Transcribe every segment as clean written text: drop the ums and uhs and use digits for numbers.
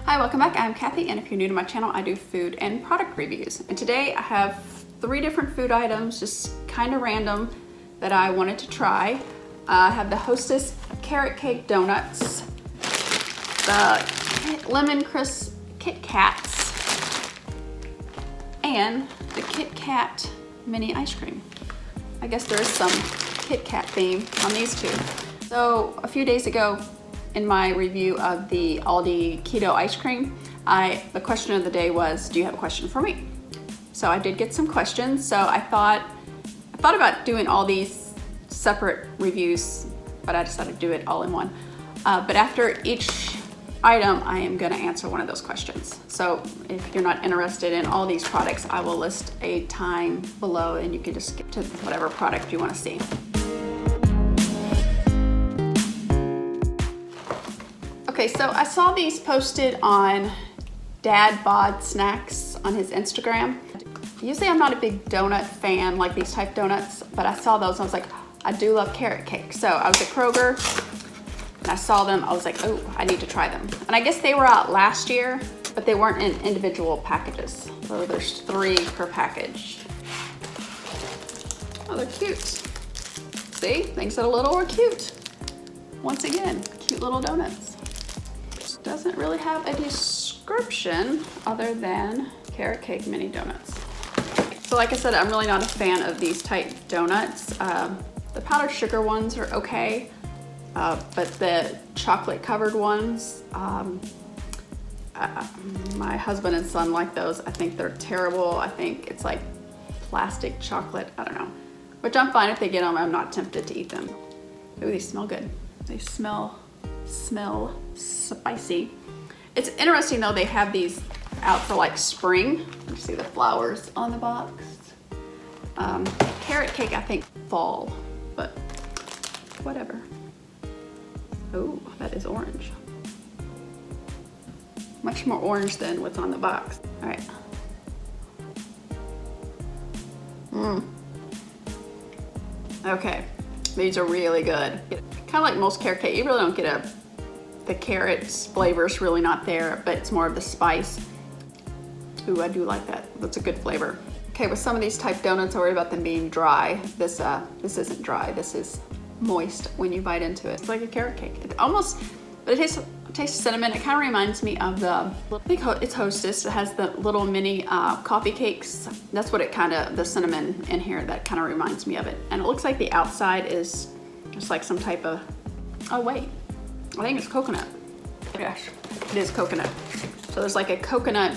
Hi, welcome back. I'm Kathy, and if you're new to my channel, I do food and product reviews. And today I have 3 different food items, just kind of random, that I wanted to try. I have the Hostess Carrot Cake Donettes, the Lemon Crips Kit Kats, and the Kit Kat mini ice cream. I guess there is some Kit Kat theme on these two. So a few days ago, in my review of the Aldi keto ice cream, the question of the day was, do you have a question for me? So I did get some questions. So I thought about doing all these separate reviews, but I decided to do it all in one. But after each item, I am gonna answer one of those questions. So if you're not interested in all these products, I will list a time below and you can just skip to whatever product you wanna see. Okay, so I saw these posted on Dad Bod Snacks on his Instagram. Usually I'm not a big donut fan, like these type donuts, but I saw those and I was like, I do love carrot cake. So I was at Kroger and I saw them. I was like, oh, I need to try them. And I guess they were out last year, but they weren't in individual packages. So there's 3 per package. Oh, they're cute. See, things that are little are cute. Once again, cute little donuts. Doesn't really have a description other than carrot cake mini donuts. So like I said, I'm really not a fan of these type donuts. The powdered sugar ones are okay, but the chocolate covered ones, my husband and son like those. I think they're terrible. I think it's like plastic chocolate, I don't know. Which I'm fine if they get them, I'm not tempted to eat them. Ooh, they smell good. They smell spicy. It's interesting though, they have these out for like spring. You see the flowers on the box. Carrot cake, I think fall, but whatever. Oh, that is orange. Much more orange than what's on the box. All right. Okay, these are really good. Kind of like most carrot cake, you really don't get the carrots flavor's really not there, but it's more of the spice. Ooh, I do like that. That's a good flavor. Okay, with some of these type donuts, I worry about them being dry. This isn't dry. This is moist when you bite into it. It's like a carrot cake. It almost, but it tastes cinnamon. It kind of reminds me of I think it's Hostess. It has the little mini coffee cakes. That's what it kind of, the cinnamon in here, that kind of reminds me of it. And it looks like the outside is just like some type of, oh wait, I think it's coconut. Gosh, it is coconut. So there's like a coconut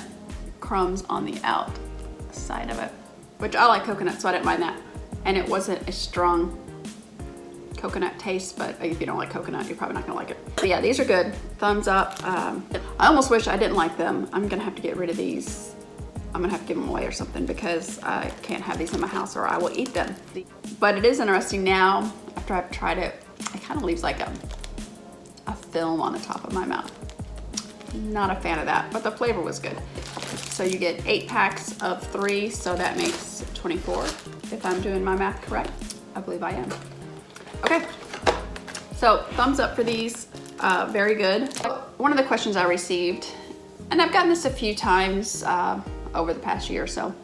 crumbs on the outside of it, which I like coconut, so I didn't mind that. And it wasn't a strong coconut taste, but if you don't like coconut, you're probably not gonna like it. But yeah, these are good. Thumbs up. I almost wish I didn't like them. I'm gonna have to get rid of these. I'm gonna have to give them away or something because I can't have these in my house or I will eat them. But it is interesting now, after I've tried it, it kind of leaves like a film on the top of my mouth. Not a fan of that, but the flavor was good. So you get 8 packs of 3, so that makes 24, if I'm doing my math correct. I believe I am. Okay, so thumbs up for these, very good. One of the questions I received, and I've gotten this a few times over the past year or so,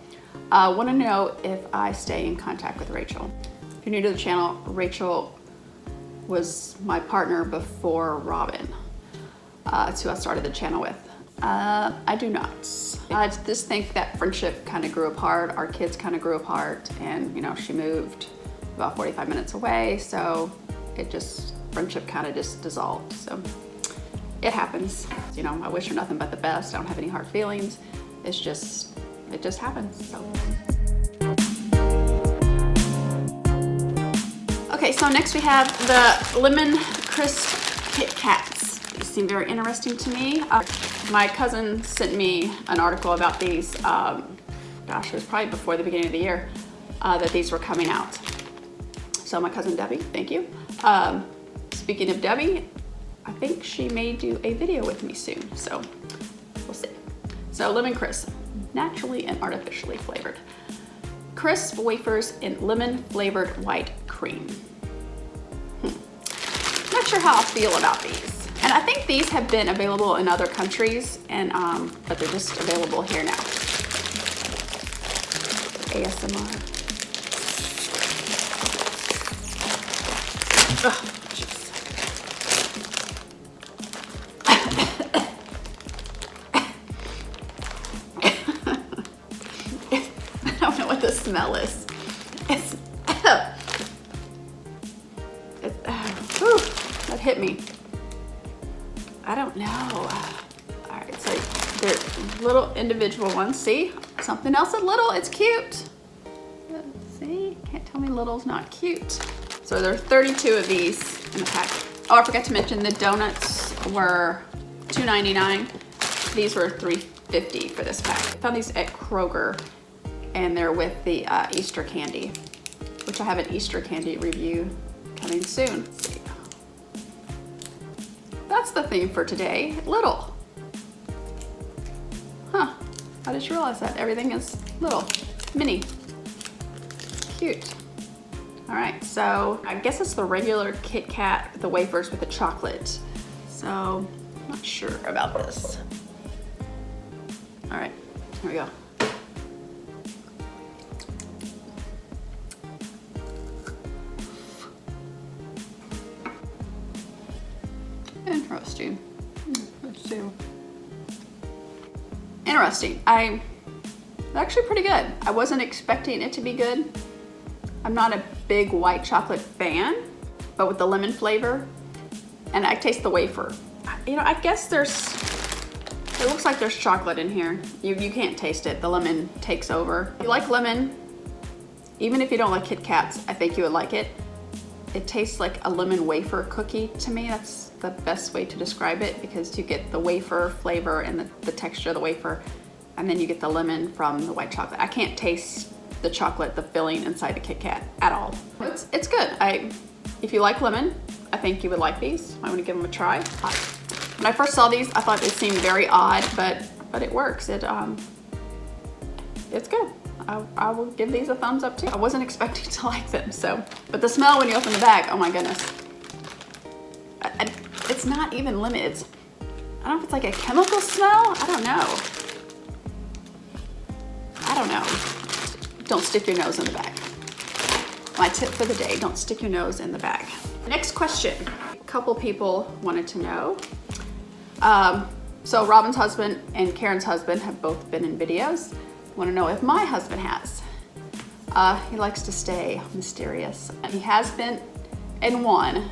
want to know if I stay in contact with Rachel. If you're new to the channel, Rachel was my partner before Robin. That's who I started the channel with. I do not. I just think that friendship kind of grew apart. Our kids kind of grew apart, and you know, she moved about 45 minutes away, so friendship kind of just dissolved. So it happens. You know, I wish her nothing but the best. I don't have any hard feelings. It just happens. So. Okay, so next we have the Lemon Crips Kit Kats. These seem very interesting to me. My cousin sent me an article about these, gosh, it was probably before the beginning of the year, that these were coming out. So my cousin Debbie, thank you. Speaking of Debbie, I think she may do a video with me soon, so we'll see. So Lemon Crisp, naturally and artificially flavored. Crisp wafers in lemon flavored white cream. Not sure how I feel about these. And I think these have been available in other countries, and but they're just available here now. ASMR. Oh, jeez. I don't know what the smell is. Whew, that hit me. I don't know. All right, so they're little individual ones. See, something else is little. It's cute. See, can't tell me little's not cute. So there are 32 of these in the pack. Oh, I forgot to mention the donuts were $2.99. These were $3.50 for this pack. I found these at Kroger, and they're with the Easter candy, which I have an Easter candy review coming soon. Let's see. That's the theme for today, little. Huh, I just realized that everything is little, mini, cute. All right, so I guess it's the regular Kit Kat, the wafers with the chocolate. So I'm not sure about this. All right, here we go. Interesting. Let's see. Interesting. It's actually pretty good. I wasn't expecting it to be good. I'm not a big white chocolate fan, but with the lemon flavor, and I taste the wafer. You know, I guess it looks like there's chocolate in here. You can't taste it. The lemon takes over. If you like lemon, even if you don't like Kit Kats, I think you would like it. It tastes like a lemon wafer cookie to me. That's the best way to describe it, because you get the wafer flavor and the texture of the wafer, and then you get the lemon from the white chocolate. I can't taste the chocolate, the filling inside the Kit Kat at all. It's good. If you like lemon, I think you would like these. I want to give them a try. When I first saw these, I thought they seemed very odd, but it works. It's good. I will give these a thumbs up too. I wasn't expecting to like them, so. But the smell when you open the bag, oh my goodness. It's not even lemon. I don't know if it's like a chemical smell. I don't know. Don't stick your nose in the bag. My tip for the day, don't stick your nose in the bag. Next question. A couple people wanted to know. So Robin's husband and Karen's husband have both been in videos. Want to know if my husband has. He likes to stay mysterious. He has been in one,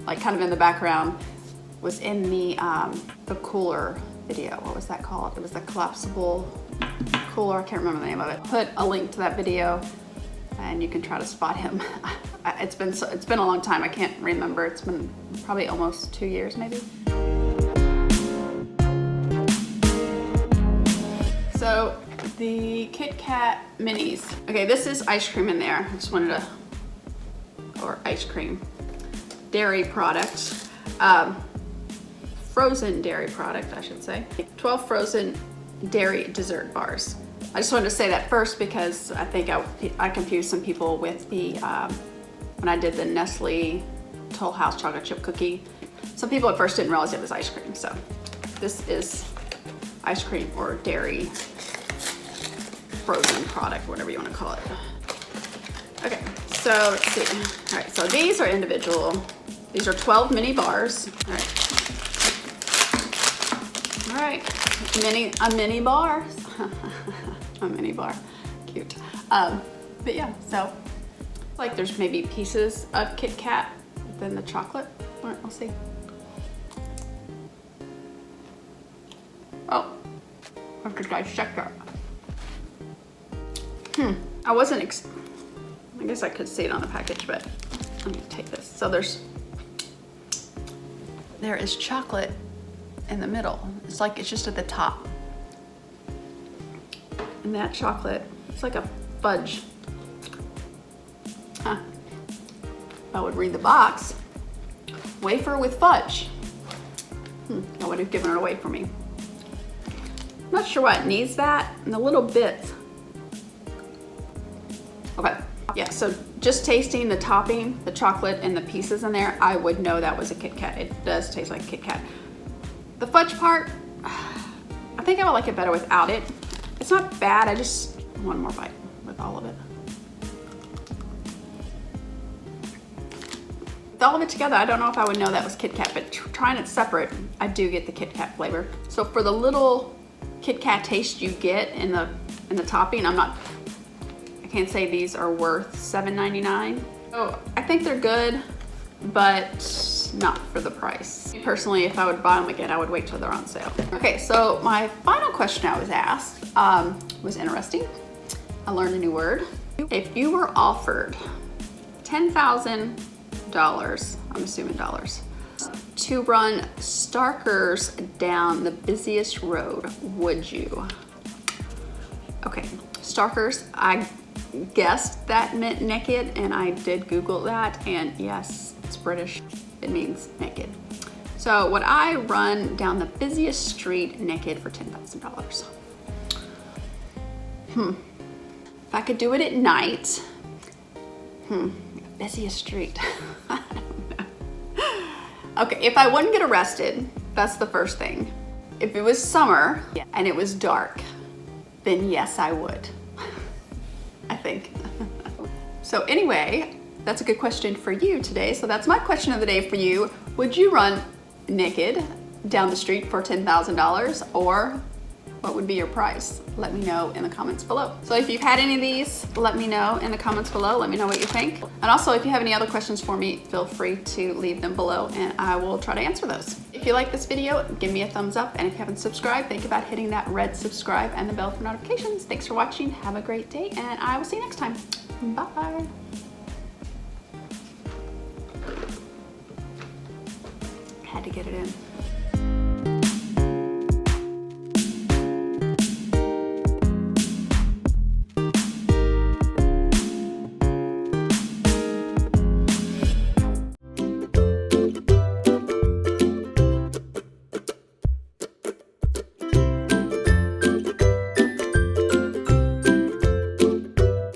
like kind of in the background, was in the cooler video. What was that called? It was the collapsible cooler. I can't remember the name of it. Put a link to that video, and you can try to spot him. It's been a long time. I can't remember. It's been probably almost 2 years, maybe. So the Kit Kat minis. Okay, this is ice cream in there. I just wanted to, or ice cream, dairy product, frozen dairy product, I should say. 12 frozen dairy dessert bars. I just wanted to say that first because I think I confused some people with the, when I did the Nestle Toll House chocolate chip cookie. Some people at first didn't realize it was ice cream, so this is ice cream or dairy frozen product, whatever you want to call it. Okay, so let's see. All right, so these are individual. These are 12 mini bars. All right, a mini bar. A mini bar, cute. But yeah, so like there's maybe pieces of Kit Kat within the chocolate. All right, we'll see. Oh, I have to dissect that. I wasn't, I guess I could see it on the package, but let me take this. So there is chocolate in the middle. It's like, it's just at the top. And that chocolate, it's like a fudge. Huh. I would read the box. Wafer with fudge. I would have given it away for me. I'm not sure why it needs that. And the little bits. Okay, yeah, so just tasting the topping, the chocolate and the pieces in there, I would know that was a Kit Kat. It does taste like a Kit Kat. The fudge part, I think I would like it better without it. It's not bad, I just want one more bite with all of it. With all of it together, I don't know if I would know that was Kit Kat, but trying it separate, I do get the Kit Kat flavor. So for the little Kit Kat taste you get in the topping, I can't say these are worth $7.99. So I think they're good, but not for the price. Personally, if I would buy them again, I would wait till they're on sale. Okay, so my final question I was asked was interesting. I learned a new word. If you were offered $10,000, I'm assuming dollars, to run Starkers down the busiest road, would you? Okay, Starkers, I guessed that meant naked, and I did Google that, and yes, it's British. It means naked. So would I run down the busiest street naked for $10,000? If I could do it at night, busiest street. I don't know. Okay, if I wouldn't get arrested, that's the first thing. If it was summer and it was dark, then yes, I would. I think. So anyway, that's a good question for you today. So that's my question of the day for you. Would you run naked down the street for $10,000, or what would be your price? Let me know in the comments below. So if you've had any of these, let me know in the comments below. Let me know what you think. And also, if you have any other questions for me, feel free to leave them below and I will try to answer those. If you like this video, give me a thumbs up. And if you haven't subscribed, think about hitting that red subscribe and the bell for notifications. Thanks for watching. Have a great day and I will see you next time. Bye. Had to get it in.